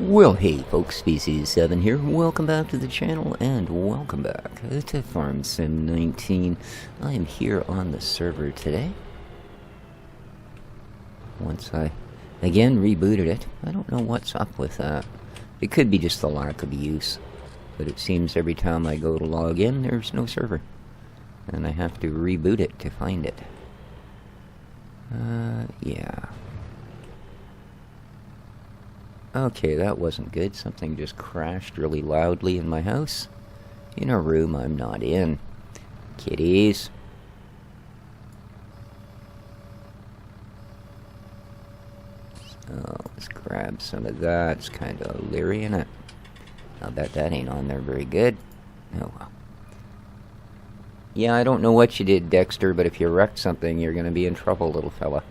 Well, hey folks, Species 7 here. Welcome back to the channel, and welcome back to FS19. I am here on the server today. Once I, again, rebooted it. I don't know what's up with that. It could be just the lack of use. But it seems every time I go to log in, there's no server. And I have to reboot it to find it. Yeah. Okay, that wasn't good. Something just crashed really loudly in my house. In a room I'm not in. Kitties. So, let's grab some of that. It's kind of leery in it. I'll bet that ain't on there very good. Oh well. Yeah, I don't know what you did, Dexter, but if you wrecked something, you're gonna be in trouble, little fella.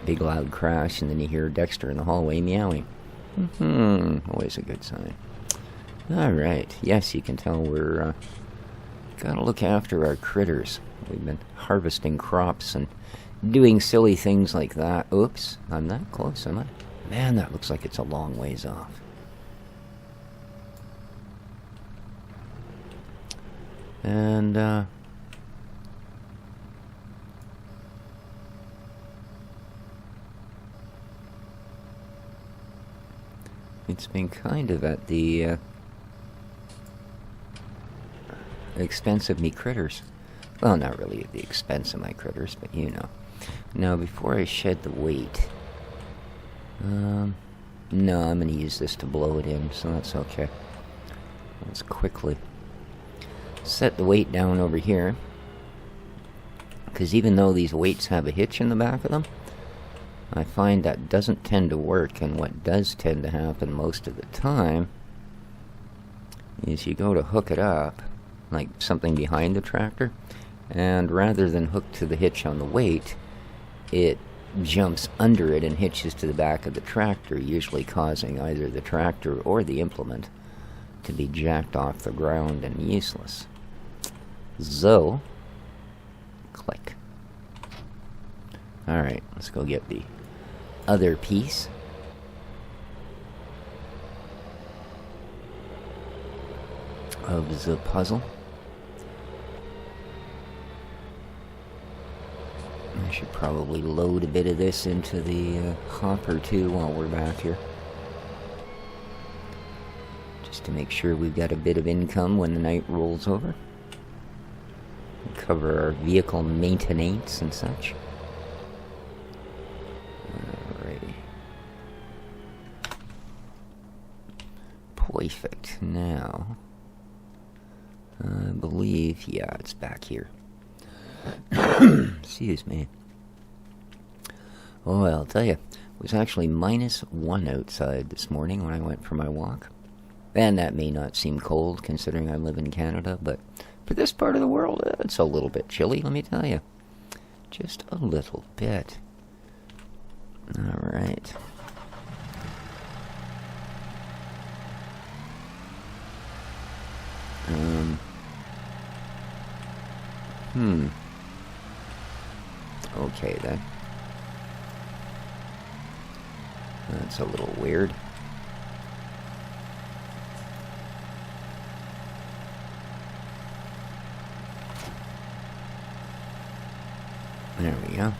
Big loud crash, and then you hear Dexter in the hallway meowing. Always a good sign. Alright, yes, you can tell we're gotta look after our critters. We've been harvesting crops and doing silly things like that. Oops, I'm that close, am I? Man, that looks like it's a long ways off. And, it's been kind of at the expense of me critters. Well, not really at the expense of my critters, but you know. Now, before I shed the weight, no, I'm going to use this to blow it in, so that's okay. Let's quickly set the weight down over here, because even though these weights have a hitch in the back of them, I find that doesn't tend to work, and what does tend to happen most of the time is you go to hook it up, like something behind the tractor, and rather than hook to the hitch on the weight, it jumps under it and hitches to the back of the tractor, usually causing either the tractor or the implement to be jacked off the ground and useless. So, click. Alright, let's go get the other piece. Of the puzzle. I should probably load a bit of this into the hopper too while we're back here. Just to make sure we've got a bit of income when the night rolls over. Cover our vehicle maintenance and such. Alrighty. Perfect. Now, I believe, yeah, it's back here. Excuse me. Oh, I'll tell you, it was actually -1 outside this morning when I went for my walk. And that may not seem cold considering I live in Canada, but for this part of the world, it's a little bit chilly, let me tell you. Just a little bit. Alright. Okay, then. That's a little weird. There we go.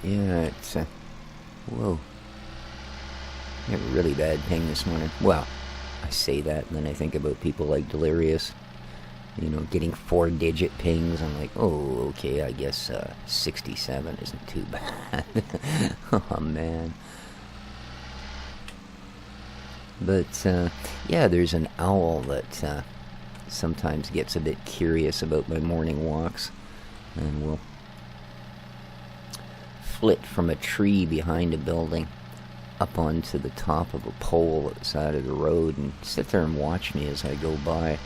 Yeah, it's, whoa. I have a really bad ping this morning. Well, I say that, and then I think about people like Delirious, you know, getting 4-digit pings. I'm like, oh, okay, I guess 67 isn't too bad. Oh, man. But, yeah, there's an owl that sometimes gets a bit curious about my morning walks, and will flit from a tree behind a building up onto the top of a pole at the side of the road and sit there and watch me as I go by,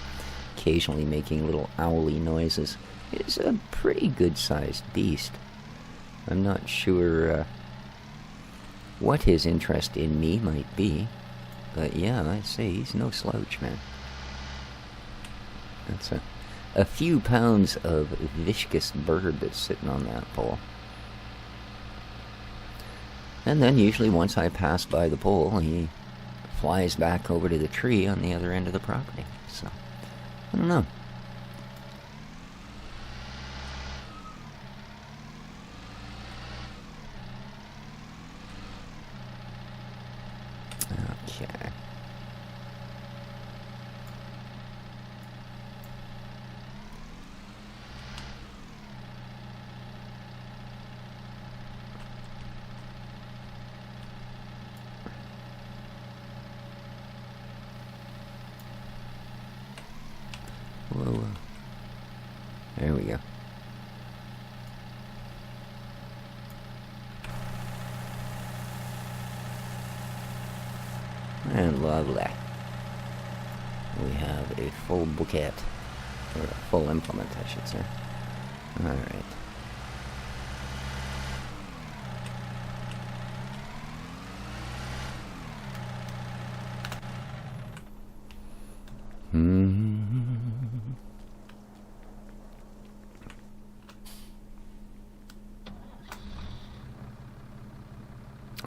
occasionally making little owly noises. It's a pretty good-sized beast. I'm not sure what his interest in me might be, but yeah, I'd say he's no slouch, man. That's a few pounds of viscous bird that's sitting on that pole. And then usually once I pass by the pole, he flies back over to the tree on the other end of the property. So, I don't know. Okay. Whoa. There we go. And lovely. We have a full bouquet. Or a full implement, I should say. Alright.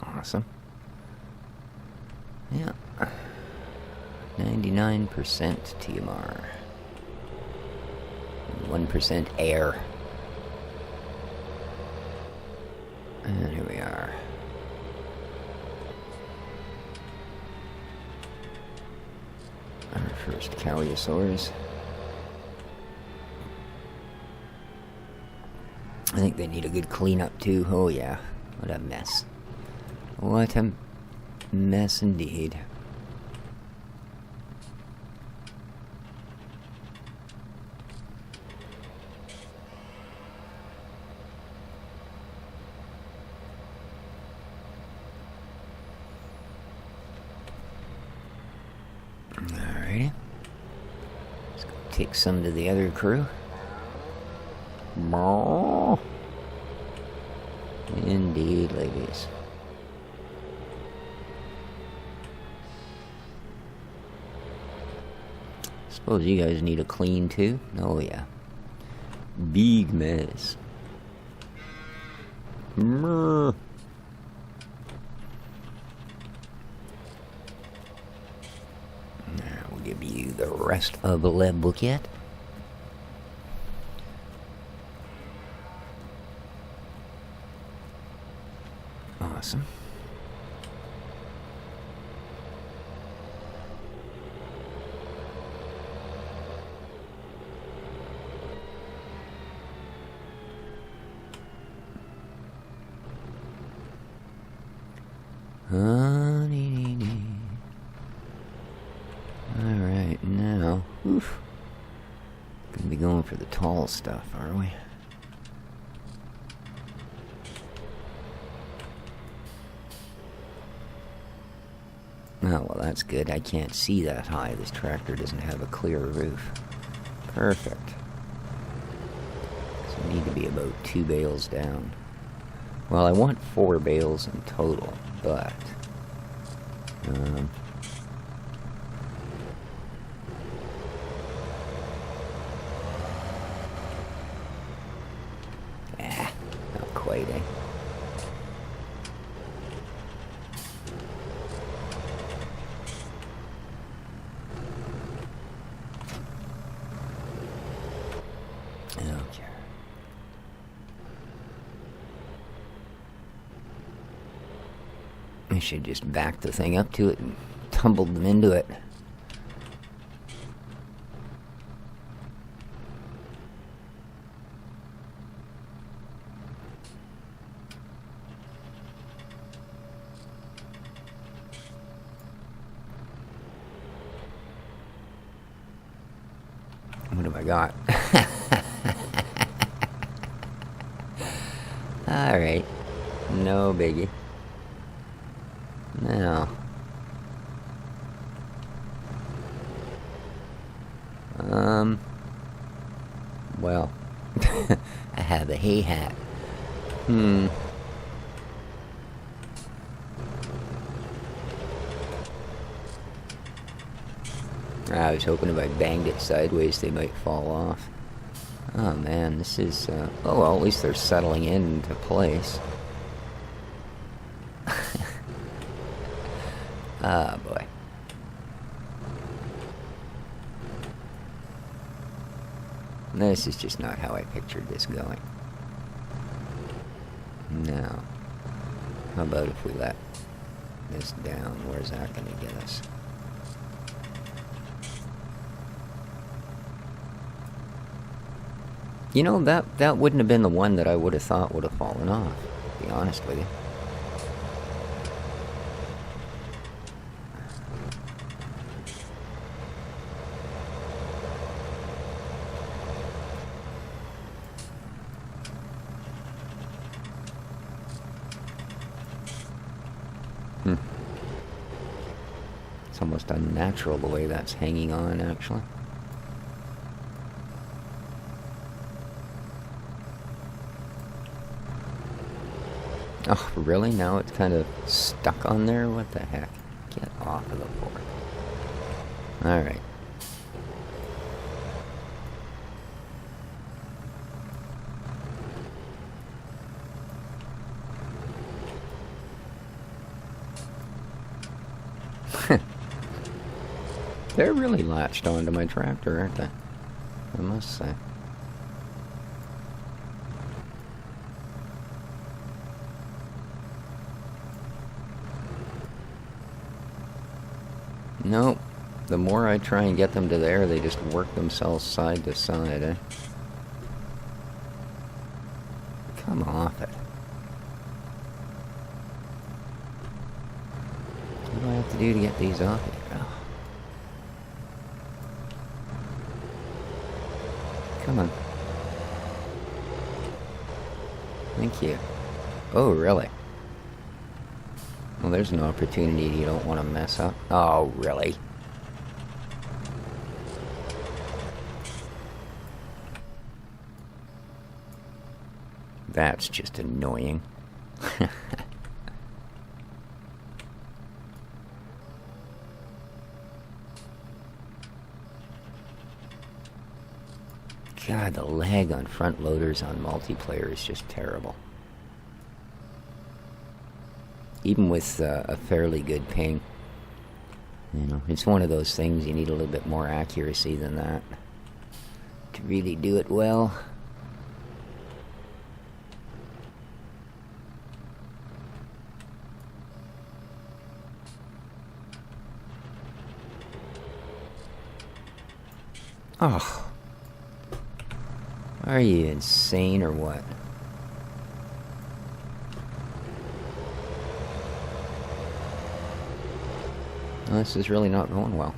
Awesome. Yeah. 99% TMR. 1% air. And here we are. Our first Cowiosaurs. I think they need a good cleanup too. Oh yeah, what a mess. What a mess indeed. Alrighty. Let's go take some to the other crew. Indeed, ladies. Suppose you guys need a clean too? Oh yeah. Big mess. We'll give you the rest of the lead bouquet. Awesome. Alright, now, oof. Gonna be going for the tall stuff, are we? Oh, well, that's good. I can't see that high. This tractor doesn't have a clear roof. Perfect. So we need to be about 2 bales down. Well, I want 4 bales in total, but... not quite, eh? Okay. I should just back the thing up to it and tumbled them into it. What have I got? Alright. No biggie. Now. Well. I have a hay hat. I was hoping if I banged it sideways they might fall off. Oh man, this is, oh well, at least they're settling into place. Ah, boy. This is just not how I pictured this going. Now, how about if we let this down? Where's that going to get us? You know, that wouldn't have been the one that I would have thought would have fallen off, to be honest with you. It's almost unnatural the way that's hanging on, actually. Oh, really? Now it's kind of stuck on there? What the heck? Get off of the board. Alright. They're really latched onto my tractor, aren't they? I must say. Nope. The more I try and get them to there, they just work themselves side to side, eh? Come off it. What do I have to do to get these off here? Oh. Come on. Thank you. Oh, really? Well, there's an opportunity you don't want to mess up. Oh, really? That's just annoying. God, the lag on front loaders on multiplayer is just terrible. Even with a fairly good ping. You know, it's one of those things you need a little bit more accuracy than that to really do it well. Oh. Are you insane or what? Well, this is really not going well.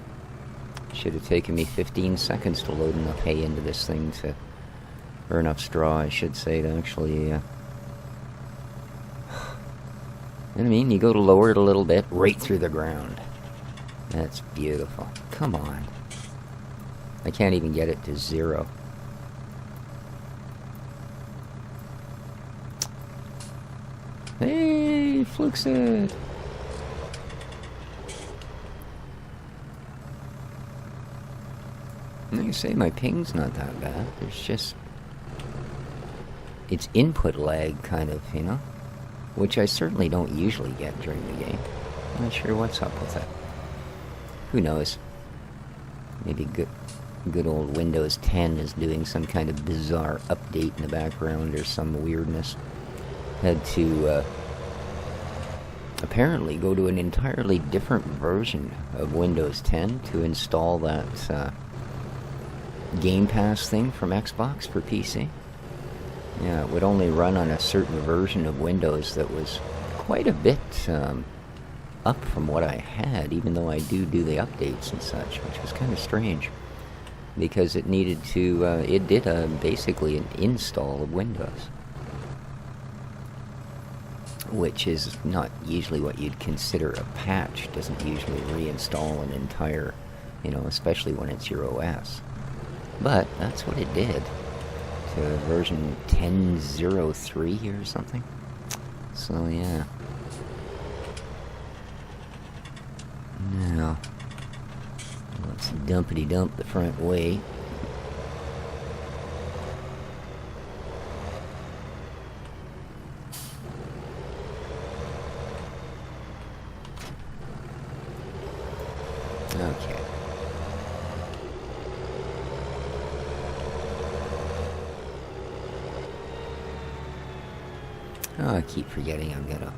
Should have taken me 15 seconds to load enough hay into this thing to... or enough straw, I should say, to actually... You know what I mean? You go to lower it a little bit, right through the ground. That's beautiful. Come on. I can't even get it to 0. Hey, flukes it! Like I say, my ping's not that bad. There's just... it's input lag, kind of, you know? Which I certainly don't usually get during the game. I'm not sure what's up with that. Who knows? Maybe good old Windows 10 is doing some kind of bizarre update in the background or some weirdness. Had to apparently go to an entirely different version of Windows 10 to install that Game Pass thing from Xbox for PC. Yeah, it would only run on a certain version of Windows that was quite a bit up from what I had, even though I do the updates and such, which was kind of strange. Because it needed to, it did basically an install of Windows. Which is not usually what you'd consider a patch. It doesn't usually reinstall an entire, you know, especially when it's your OS. But that's what it did to version 10.03 or something. So yeah. Now, let's dumpity dump the front weight. Okay. Oh, I keep forgetting I've got a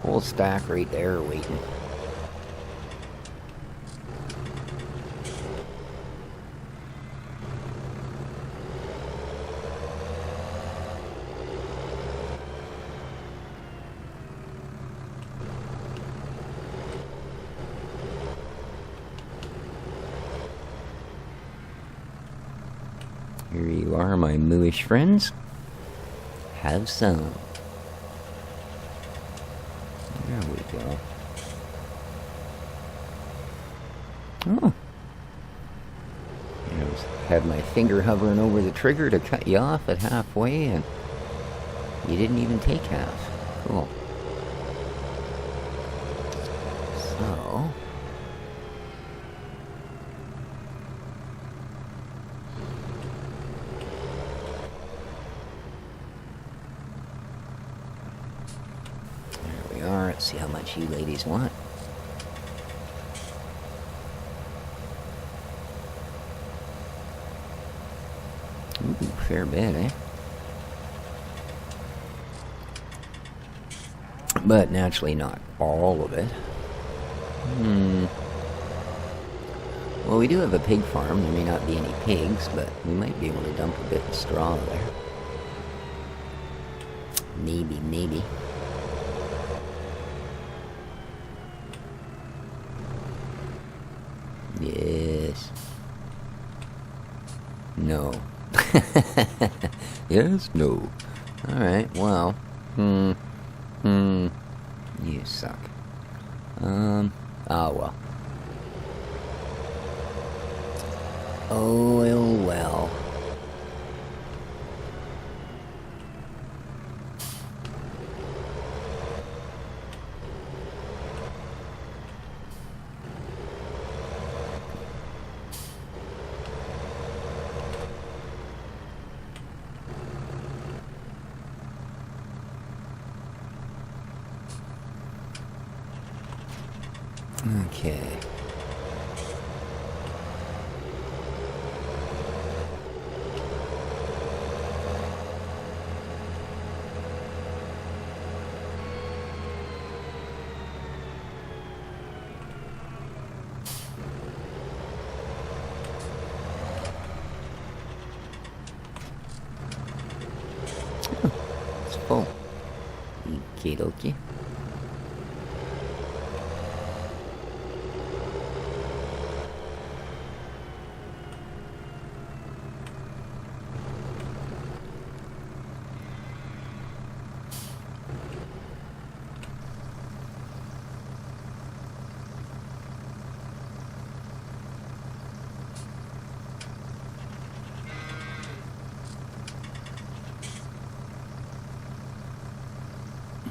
whole stack right there waiting. Here you are, my mooish friends. Have some. There we go. Oh. I just had my finger hovering over the trigger to cut you off at halfway, and you didn't even take half. Cool. So... let's see how much you ladies want. Ooh, fair bit, eh? But naturally not all of it. Well, we do have a pig farm. There may not be any pigs, but we might be able to dump a bit of straw there. Maybe, maybe. Yes. No. Yes, no. Alright, well. You suck. Oh well. Oh well. Okay. It's full. Okie dokie.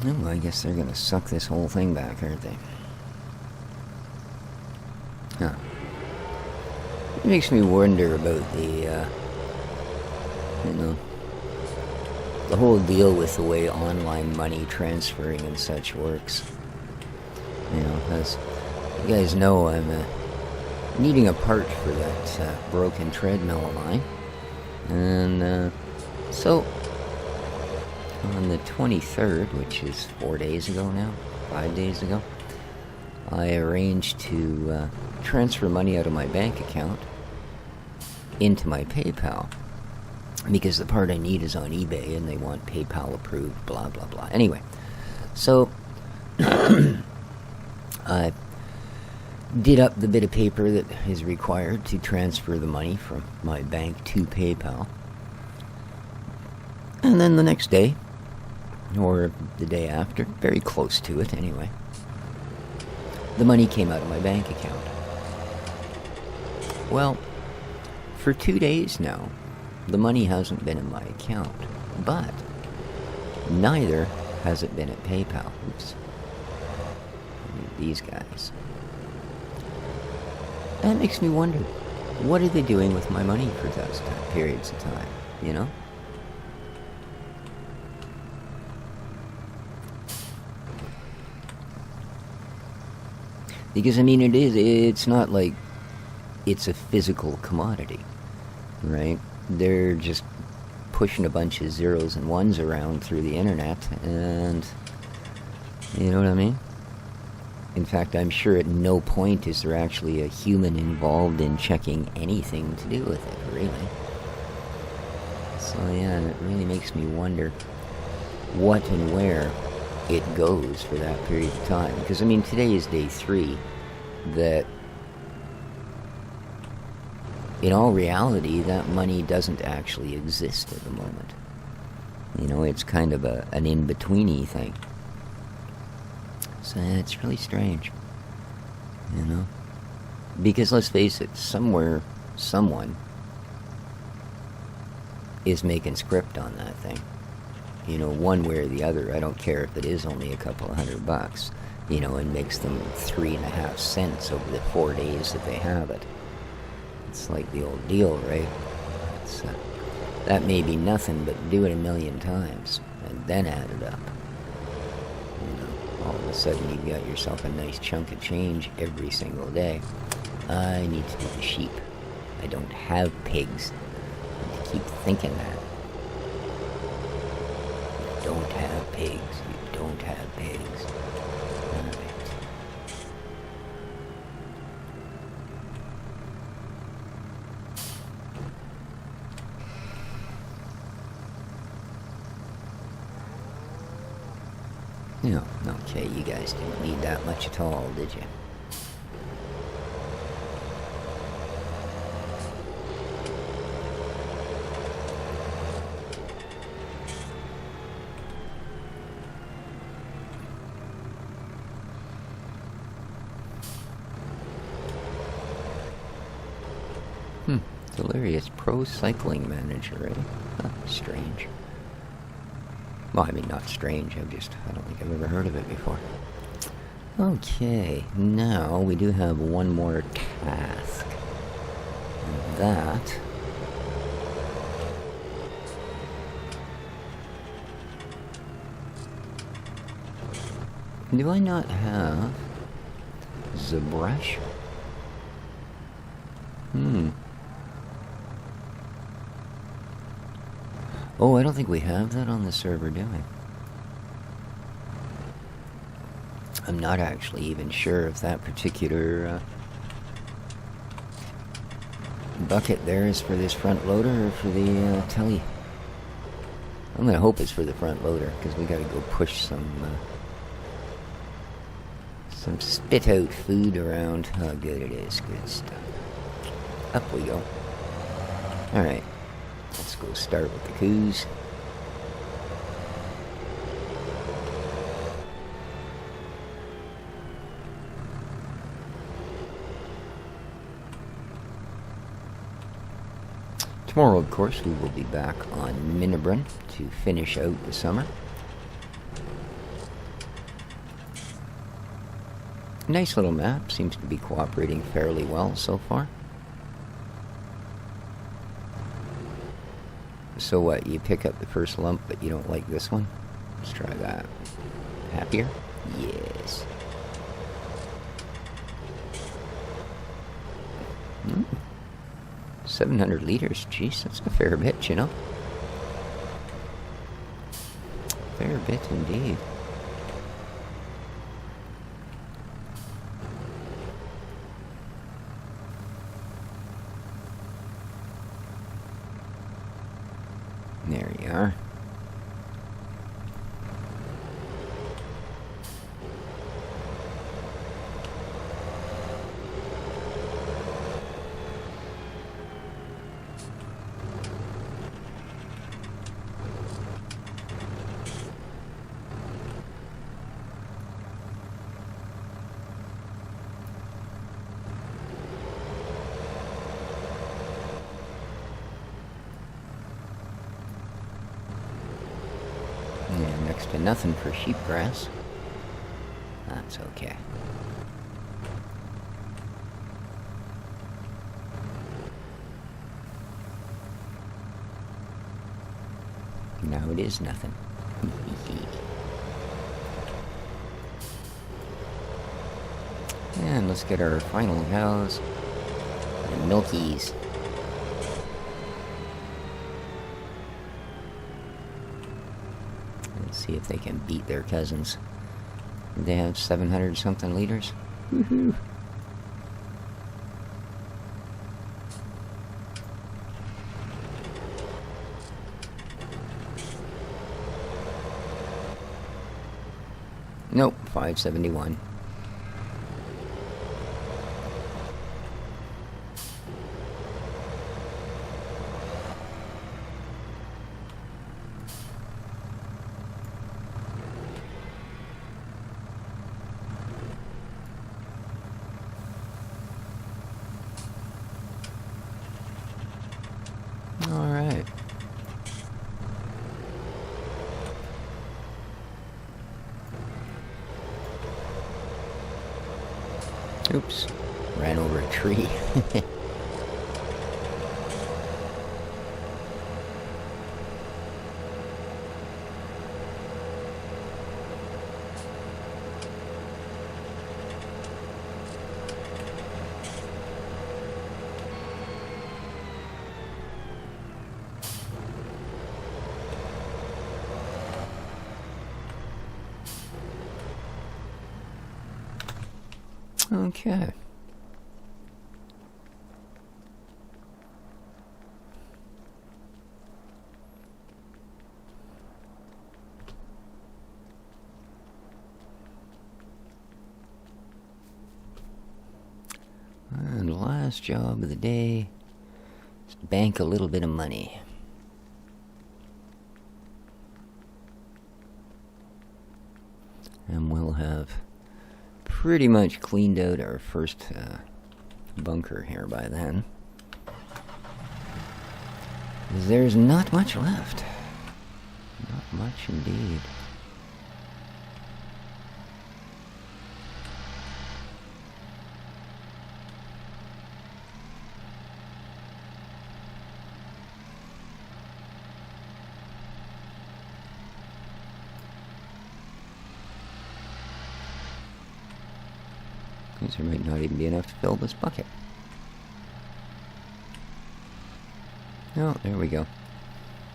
Oh, I guess they're gonna suck this whole thing back, aren't they? Huh. It makes me wonder about the, the whole deal with the way online money transferring and such works. As you guys know, I'm needing a part for that broken treadmill of mine. And, so... on the 23rd, which is 4 days ago now, 5 days ago, I arranged to transfer money out of my bank account into my PayPal, because the part I need is on eBay and they want PayPal approved, blah blah blah. Anyway, so I did up the bit of paper that is required to transfer the money from my bank to PayPal, and then the next day, or the day after, very close to it anyway, the money came out of my bank account. Well, for 2 days now, The money hasn't been in my account, but neither has it been at PayPal. Oops. These guys. That makes me wonder, what are they doing with my money for those periods of time, you know? Because, I mean, it's not like it's a physical commodity, right? They're just pushing a bunch of zeros and ones around through the internet, and you know what I mean? In fact, I'm sure at no point is there actually a human involved in checking anything to do with it, really. So yeah, it really makes me wonder what and where it goes for that period of time. Because, I mean, today is day 3, that in all reality, that money doesn't actually exist at the moment. You know, it's kind of an in-betweeny thing. So it's really strange, you know? Because let's face it, somewhere, someone is making script on that thing. You know, one way or the other. I don't care if it is only a couple of $100, you know, and makes them 3.5 cents over the 4 days that they have it. It's like the old deal, right? It's, that may be nothing, but do it 1,000,000 times, and then add it up. You know, all of a sudden you've got yourself a nice chunk of change every single day. I need to do the sheep. I don't have pigs. I need to keep thinking that. You don't have pigs. You don't have pigs. All right. No, okay, you guys didn't need that much at all, did you? Delirious Pro Cycling Manager, eh? Huh, strange. Well, I mean, not strange, I don't think I've ever heard of it before. Okay, now we do have one more task. And that... Do I not have the brush? Oh, I don't think we have that on the server, do we? I'm not actually even sure if that particular bucket there is for this front loader or for the telly. I'm gonna hope it's for the front loader, because we gotta go push some spit out food around. Oh, good it is. Good stuff. Up we go. Alright. Let's go start with the coos. Tomorrow, of course, we will be back on Minabran to finish out the summer. Nice little map. Seems to be cooperating fairly well so far. So what, you pick up the first lump, but you don't like this one? Let's try that. Happier? Yes. 700 liters. Jeez, that's a fair bit, you know? Fair bit indeed. There you are. to nothing for sheep grass. That's okay. Now it is nothing. And let's get our final cows. The milkies. Let's see if they can beat their cousins. They have 700 something liters. Woohoo! Nope, 571. All right. Oops, ran over a tree. Okay. And the last job of the day is bank a little bit of money. And we'll have pretty much cleaned out our first bunker here by then. There's not much left. Not much indeed. There might not even be enough to fill this bucket. Oh, there we go.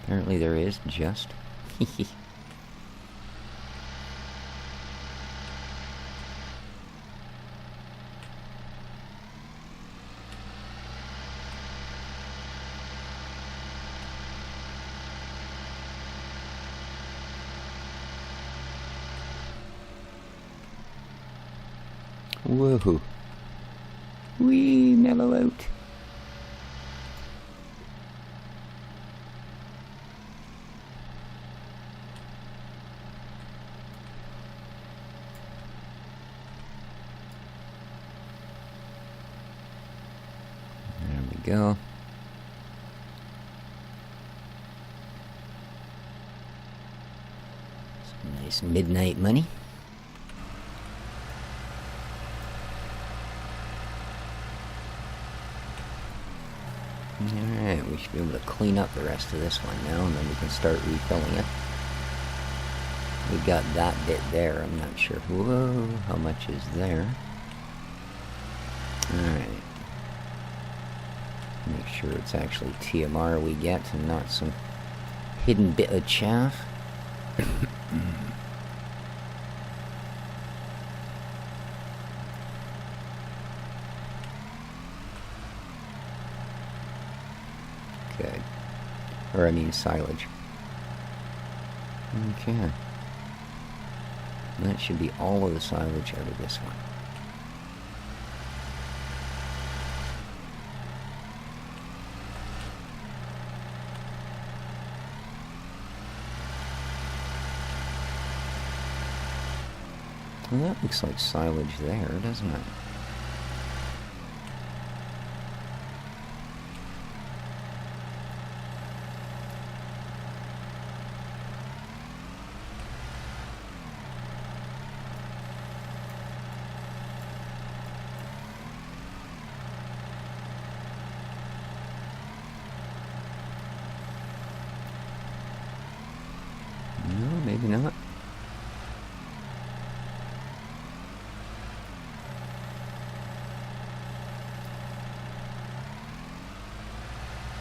Apparently there is just. Woohoo. Wee, mellow out. There we go. Some nice midnight money. Alright, we should be able to clean up the rest of this one now, and then we can start refilling it. We've got that bit there, I'm not sure. Whoa, how much is there? Alright. Make sure it's actually TMR we get, and not some hidden bit of chaff. Good. Or I mean silage. Okay. That should be all of the silage out of this one. Well, that looks like silage there, doesn't it?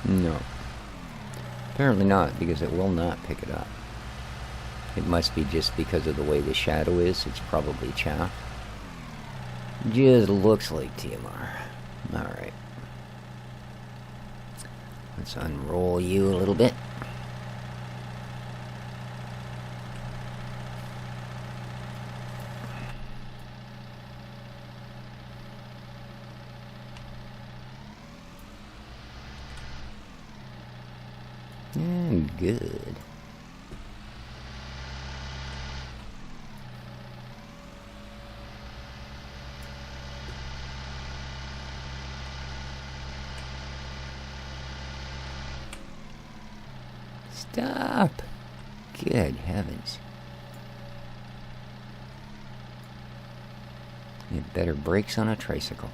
No. Apparently not, because it will not pick it up. It must be just because of the way the shadow is. It's probably chaff. Just looks like TMR. Alright. Let's unroll you a little bit. And good. Stop! Good heavens. You had better brakes on a tricycle.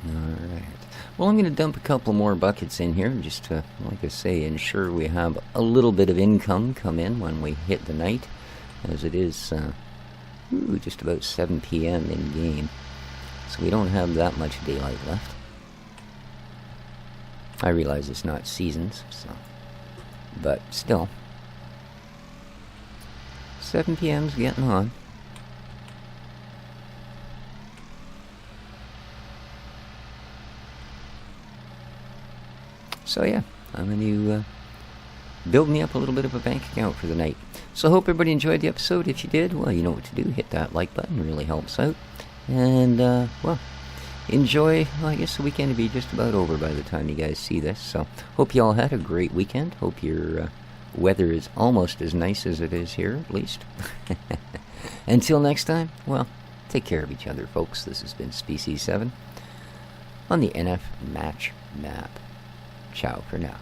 Alright. Well, I'm going to dump a couple more buckets in here just to, like I say, ensure we have a little bit of income come in when we hit the night, as it is just about 7 p.m. in game. So we don't have that much daylight left. I realize it's not seasons, so, but still. 7 p.m.'s getting on. So yeah, I'm going to build me up a little bit of a bank account for the night. So I hope everybody enjoyed the episode. If you did, well, you know what to do. Hit that like button. It really helps out. And, well, enjoy. Well, I guess the weekend will be just about over by the time you guys see this. So hope you all had a great weekend. Hope your weather is almost as nice as it is here, at least. Until next time, well, take care of each other, folks. This has been Species 7 on the NF Match Map. Ciao for now.